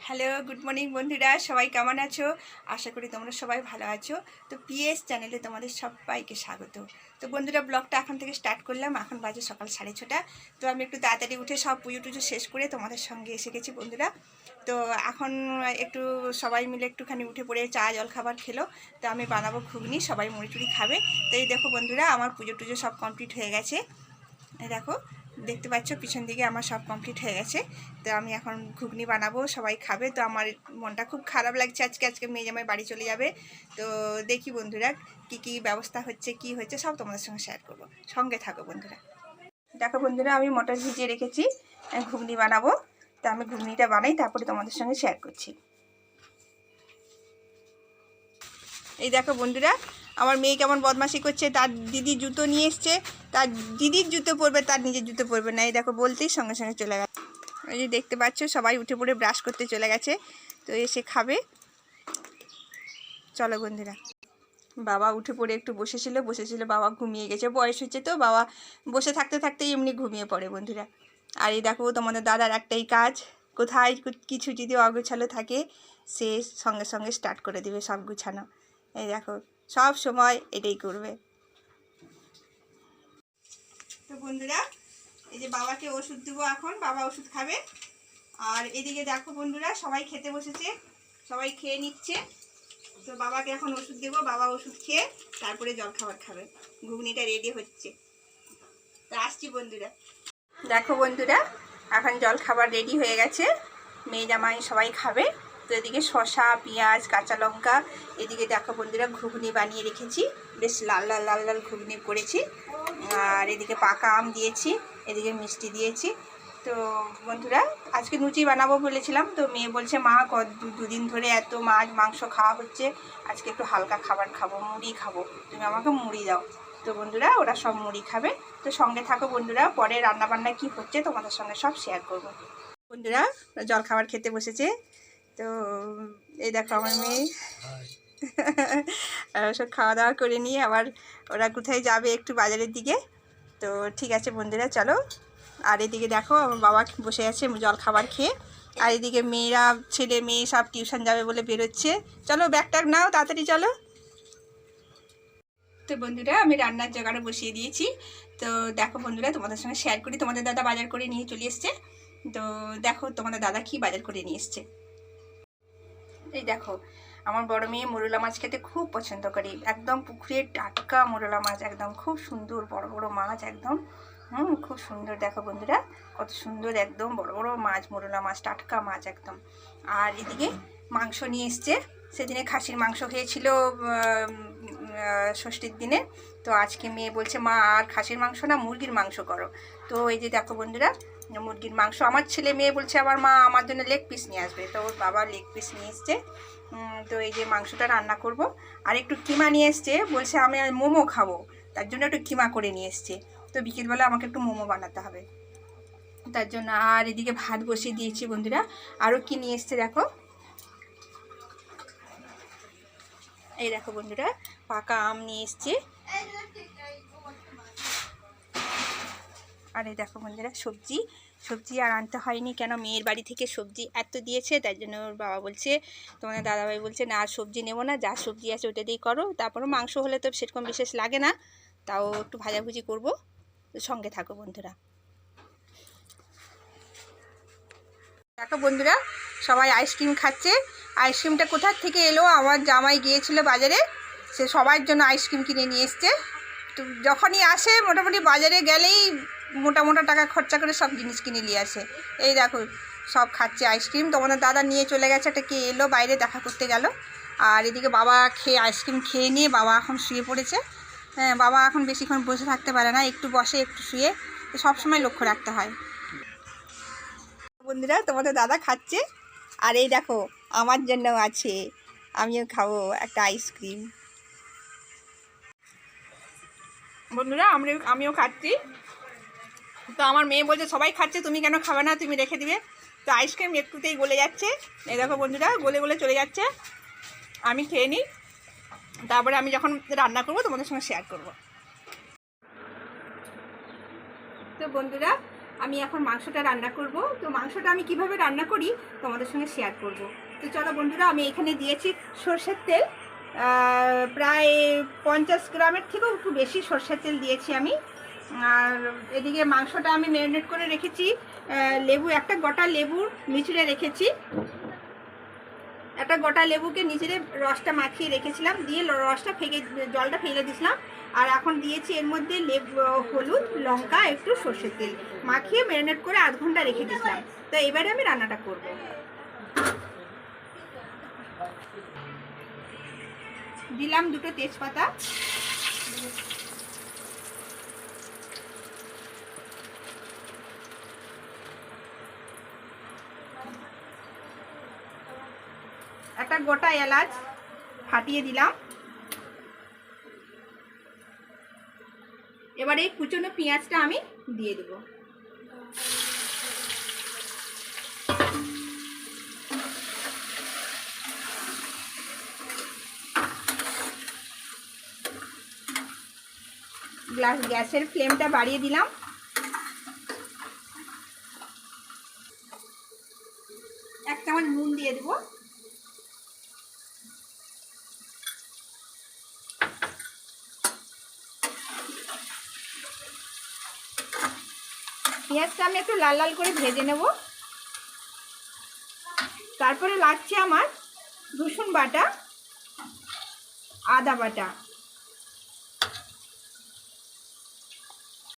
Hello, good morning বন্ধুরা, সবাই কেমন আছো? আশা করি তোমরা সবাই ভালো আছো। তো পিএস চ্যানেলে তোমাদের সবাইকে স্বাগত। তো বন্ধুরা, ব্লগটা এখন থেকে স্টার্ট করলাম। এখন বাজে সকাল 6:30। তো আমি একটু তাড়াতাড়ি উঠে সব পুজো টুজো শেষ করে তোমাদের সঙ্গে এসে গেছি বন্ধুরা। তো এখন একটু সবাই মিলে একটুখানি উঠে পড়ে চা জল খাবার খেলো। তো আমি বানাবো ঘুগনি, সবাই মুড়ি টুড়ি খাবে। তো এই দেখো বন্ধুরা, আমার পুজো টুজো সব কমপ্লিট হয়ে গেছে। এই দেখো, দেখতে পাচ্ছ পিছন দিকে আমার সব কমপ্লিট হয়ে গেছে। তো আমি এখন ঘুগনি বানাবো, সবাই খাবে। তো আমার মনটা খুব খারাপ লাগছে, আজকে মেয়ে জামাই বাড়ি চলে যাবে। তো দেখি বন্ধুরা কি ব্যবস্থা হচ্ছে, কি হচ্ছে সব তোমাদের সঙ্গে শেয়ার করবো। সঙ্গে থাকো বন্ধুরা। দেখো বন্ধুরা, আমি মটর ভিজিয়ে রেখেছি, ঘুগনি বানাবো। তো আমি ঘুগনিটা বানাই, তারপরে তোমাদের সঙ্গে শেয়ার করছি। এই দেখো বন্ধুরা, আমার মেয়ে কেমন বদমাশি করছে। তার দিদি জুতো নিয়ে এসছে, তার দিদির জুতো পরবে, তার নিজের জুতো পরবে না। এই দেখো বলতেই সঙ্গে সঙ্গে চলে গেছে। এই যে দেখতে পাচ্ছ, সবাই উঠে পড়ে ব্রাশ করতে চলে গেছে। তো এসে খাবে। চলো বন্ধুরা। বাবা উঠে পড়ে একটু বসেছিল, বাবা ঘুমিয়ে গেছে। বয়স হচ্ছে তো, বাবা বসে থাকতে থাকতেই এমনি ঘুমিয়ে পড়ে বন্ধুরা। আর এই দেখো, তোমাদের দাদার একটাই কাজ, কোথায় কিছু যদি অগোছালো থাকে সে সঙ্গে সঙ্গে স্টার্ট করে দিবে সব গুছানো। এই দেখো, সব সময় এটাই করবে। তো বন্ধুরা, এই যে বাবাকে ওষুধ দেবো এখন, বাবা ওষুধ খাবে। আর এদিকে দেখো বন্ধুরা, সবাই খেতে বসেছে, সবাই খেয়ে নিচ্ছে। তো বাবাকে এখন ওষুধ দেবো, বাবা ওষুধ খেয়ে তারপরে জলখাবার খাবে। ঘুগনিটা রেডি হচ্ছে। তো আসছি বন্ধুরা। দেখো বন্ধুরা, এখন জলখাবার রেডি হয়ে গেছে, মেয়ে জামাই সবাই খাবে। তো এদিকে শসা, পেঁয়াজ, কাঁচা লঙ্কা, এদিকে দেখো বন্ধুরা ঘুগনি বানিয়ে রেখেছি, বেশ লাল লাল লাল লাল ঘুগনি করেছি। আর এদিকে পাকা আম দিয়েছি, এদিকে মিষ্টি দিয়েছি। তো বন্ধুরা, আজকে লুচি বানাবো বলেছিলাম, তো মেয়ে বলছে মা দুদিন ধরে এত মাছ মাংস খাওয়া হচ্ছে, আজকে একটু হালকা খাবার খাবো, মুড়ি খাবো, তুমি আমাকে মুড়ি দাও। তো বন্ধুরা, ওরা সব মুড়ি খাবে। তো সঙ্গে থাকো বন্ধুরা, পরে রান্নাবান্না কি হচ্ছে তোমাদের সঙ্গে সব শেয়ার করবো। বন্ধুরা, জল খাবার খেতে বসেছে। তো এই দেখো আমার মেয়ে সব খাওয়া দাওয়া করে নিয়ে আবার ওরা কোথায় যাবে একটু বাজারের দিকে। তো ঠিক আছে বন্ধুরা, চলো। আর এদিকে দেখো আমার বাবা বসে আছে জল খাবার খেয়ে। আর এদিকে মেয়েরা, ছেলে মেয়ে সব টিউশন যাবে বলে বেরোচ্ছে। চলো ব্যাগ ট্যাগ নাও, তাড়াতাড়ি চলো। তো বন্ধুরা, আমি রান্নার জোগাড়ে বসিয়ে দিয়েছি। তো দেখো বন্ধুরা, তোমাদের সঙ্গে শেয়ার করি। তোমাদের দাদা বাজার করে নিয়ে চলে এসছে। তো দেখো তোমাদের দাদা কি বাজার করে নিয়ে এসছে। এই দেখো, আমার বড় মেয়ে মোরলা মাছ খেতে খুব পছন্দ করে। একদম পুকুরের টাটকা মোরলা মাছ, একদম খুব সুন্দর বড় বড় মাছ, একদম খুব সুন্দর। দেখো বন্ধুরা, কত সুন্দর, একদম বড় বড় মাছ, মোরলা মাছ, টাটকা মাছ একদম। আর এদিকে মাংস নিয়ে এসছে। সেদিনে খাসির মাংস খেয়েছিল ষষ্ঠীর দিনে। তো আজকে মেয়ে বলছে মা আর খাসির মাংস না, মুরগির মাংস করো। তো এই যে দেখো বন্ধুরা, মুরগির মাংস। আমার ছেলে মেয়ে বলছে আবার মা আমার জন্য লেগ পিস নিয়ে আসবে। তো ওর বাবা লেগ পিস নিয়ে এসছে। তো এই যে মাংসটা রান্না করব। আর একটু কিমা নিয়ে এসছে, বলছে আমি মোমো খাবো, তার জন্য একটু কিমা করে নিয়ে এসছে। তো বিকেলবেলা আমাকে একটু মোমো বানাতে হবে তার জন্য। আর এদিকে ভাত বসিয়ে দিয়েছি বন্ধুরা। আরও কি নিয়ে এসছে দেখো, এই দেখো বন্ধুরা, পাকা আম নিয়ে এসছে। আর এই দেখো বন্ধুরা, সবজি আর আনতে হয়নি, কেন মেয়ের বাড়ি থেকে সবজি এত দিয়েছে, তাই জন্য ওর বাবা বলছে, তোমাদের দাদাভাই বলছে না আর সবজি নেবো না, যা সবজি আছে ওটা দিয়েই করো। তারপরে মাংস হলে তো সেরকম বিশেষ লাগে না, তাও একটু ভাজাভুজি করবো। সঙ্গে থাকো বন্ধুরা। দেখো বন্ধুরা, সবাই আইসক্রিম খাচ্ছে। আইসক্রিমটা কোথার থেকে এলো, আমার জামাই গিয়েছিল বাজারে, সে সবার জন্য আইসক্রিম কিনে নিয়ে এসছে। তো যখনই আসে মোটামুটি বাজারে গেলেই মোটা মোটা টাকা খরচা করে সব জিনিস কিনে নিয়ে আসে। এই দেখো সব খাচ্ছে আইসক্রিম। তোমাদের দাদা নিয়ে চলে গেছে, একটা কে এলো বাইরে দেখা করতে গেল। আর এদিকে বাবা আইসক্রিম খেয়ে নিয়ে বাবা এখন শুয়ে পড়েছে। হ্যাঁ, বাবা এখন বেশিক্ষণ বসে থাকতে পারে না, একটু বসে একটু শুয়ে, সব সময় লক্ষ্য রাখতে হয়। বন্ধুরা, তোমাদের দাদা খাচ্ছে। আর এই দেখো আমার জন্য আছে, আমিও খাবো একটা আইসক্রিম। বন্ধুরা, আমিও খাচ্ছি। তো আমার মেয়ে বলছে সবাই খাচ্ছে, তুমি কেন খাবে না, তুমি রেখে দিবে। তো আইসক্রিম একটুতেই গলে যাচ্ছে। এই দেখো বন্ধুরা, গলে গলে চলে যাচ্ছে। আমি খেয়ে নিই, তারপরে আমি যখন রান্না করবো তোমাদের সঙ্গে শেয়ার করব। তো বন্ধুরা, আমি এখন মাংসটা রান্না করব। তো মাংসটা আমি কিভাবে রান্না করি তোমাদের সঙ্গে শেয়ার করব। তো চলো বন্ধুরা, আমি এখানে দিয়েছি সরষের তেল, প্রায় 50 গ্রামের থেকেও একটু বেশি সরষের তেল দিয়েছি আমি। আর এদিকে মাংসটা আমি ম্যারিনেট করে রেখেছি, লেবু, একটা গোটা লেবু নিচড়ে রেখেছি, একটা গোটা লেবুকে নিচড়ে রসটা মাখিয়ে রেখেছিলাম, দিয়ে রসটা ফেলে, জলটা ফেলে দিয়েছিলাম। আর এখন দিয়েছি এর মধ্যে হলুদ, লঙ্কা, একটু সর্ষের তেল মাখিয়ে ম্যারিনেট করে আধ ঘন্টা রেখে দিয়েছিলাম। তো এবারে আমি রান্নাটা করব। দিলাম 2টো তেজপাতা, একটা গোটা এলাচ ফাটিয়ে দিলাম। এবারে এই কুচনো পেঁয়াজটা আমি দিয়ে দেব। গ্যাসের ফ্লেমটা বাড়িয়ে দিলাম। এক চামচ নুন দিয়ে দেব। পেঁয়াজটা আমি একটু লাল লাল করে ভেজে নেব। তারপরে লাগছে আমার রসুন বাটা, আদা বাটা,